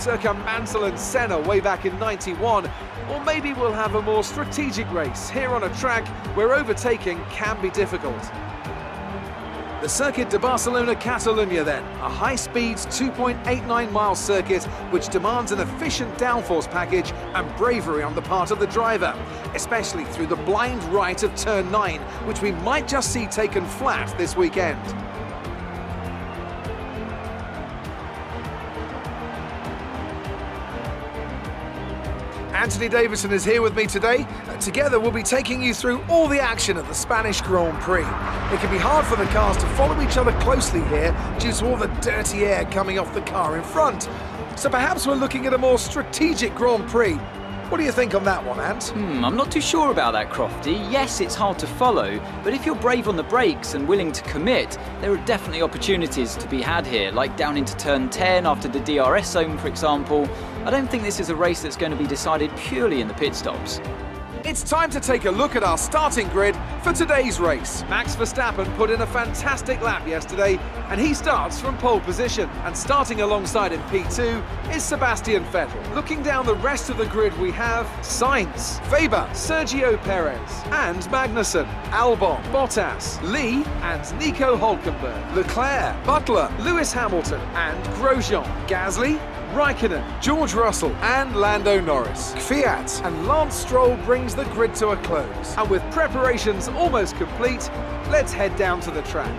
circa Mansell and Senna way back in '91, or maybe we'll have a more strategic race here on a track where overtaking can be difficult. The Circuit de Barcelona-Catalunya then, a high-speed 2.89-mile circuit which demands an efficient downforce package and bravery on the part of the driver, especially through the blind right of turn 9, which we might just see taken flat this weekend. Anthony Davidson is here with me today. Together we'll be taking you through all the action at the Spanish Grand Prix. It can be hard for the cars to follow each other closely here due to all the dirty air coming off the car in front. So perhaps we're looking at a more strategic Grand Prix. What do you think on that one, Ant? I'm not too sure about that, Crofty. Yes, it's hard to follow, but if you're brave on the brakes and willing to commit, there are definitely opportunities to be had here, like down into turn 10 after the DRS zone, for example. I don't think this is a race that's going to be decided purely in the pit stops. It's time to take a look at our starting grid for today's race. Max Verstappen put in a fantastic lap yesterday, and he starts from pole position. And starting alongside in P2 is Sebastian Vettel. Looking down the rest of the grid, we have Sainz, Weber, Sergio Perez, and Magnussen, Albon, Bottas, Lee, and Nico Hülkenberg, Leclerc, Butler, Lewis Hamilton, and Grosjean, Gasly, Raikkonen, George Russell and Lando Norris. Fiat and Lance Stroll brings the grid to a close. And with preparations almost complete, let's head down to the track.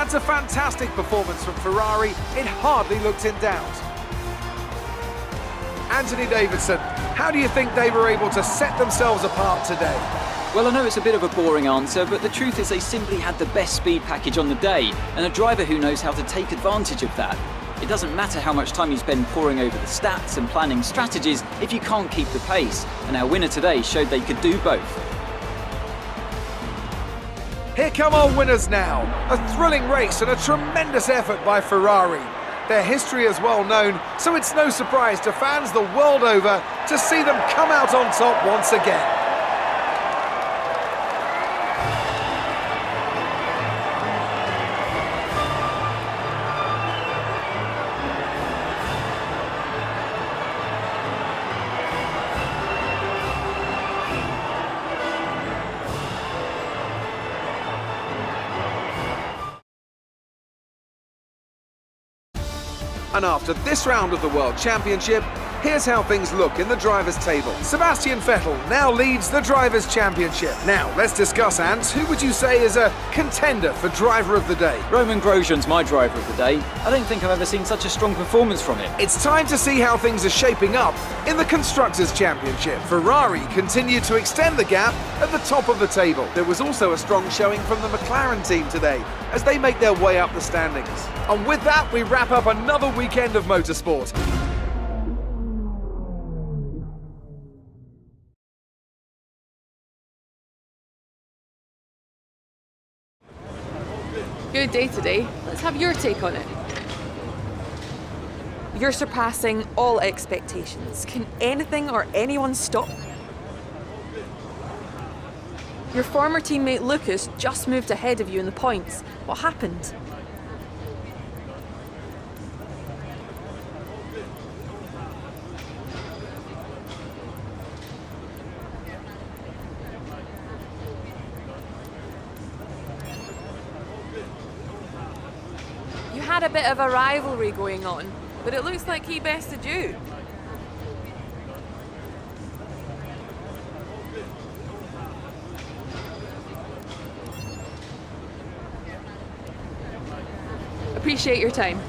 That's a fantastic performance from Ferrari. It hardly looked in doubt. Anthony Davidson, how do you think they were able to set themselves apart today? Well, I know it's a bit of a boring answer, but the truth is they simply had the best speed package on the day, and a driver who knows how to take advantage of that. It doesn't matter how much time you spend poring over the stats and planning strategies if you can't keep the pace, and our winner today showed they could do both. Here come our winners now. A thrilling race and a tremendous effort by Ferrari. Their history is well known, so it's no surprise to fans the world over to see them come out on top once again. And after this round of the World Championship, here's how things look in the Drivers' Table. Sebastian Vettel now leads the Drivers' Championship. Now, let's discuss, Ants. Who would you say is a contender for Driver of the Day? Roman Grosjean's my driver of the day. I don't think I've ever seen such a strong performance from him. It's time to see how things are shaping up in the Constructors' Championship. Ferrari continued to extend the gap at the top of the table. There was also a strong showing from the McLaren team today as they make their way up the standings. And with that, we wrap up another weekend of motorsport. Good day today. Let's have your take on it. You're surpassing all expectations. Can anything or anyone stop? Your former teammate Lucas just moved ahead of you in the points. What happened? You had a bit of a rivalry going on, but it looks like he bested you. Appreciate your time.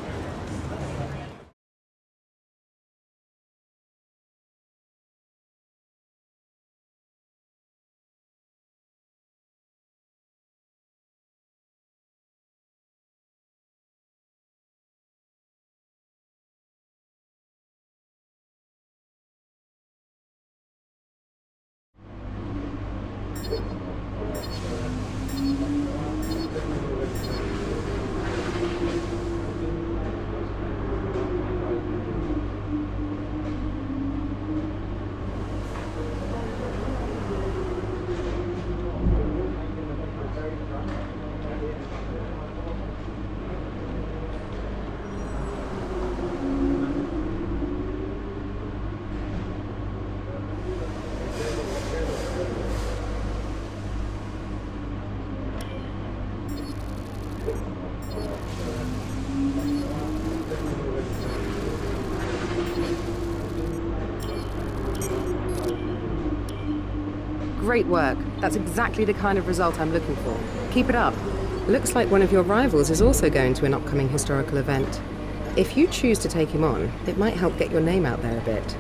Great work. That's exactly the kind of result I'm looking for. Keep it up. Looks like one of your rivals is also going to an upcoming historical event. If you choose to take him on, it might help get your name out there a bit.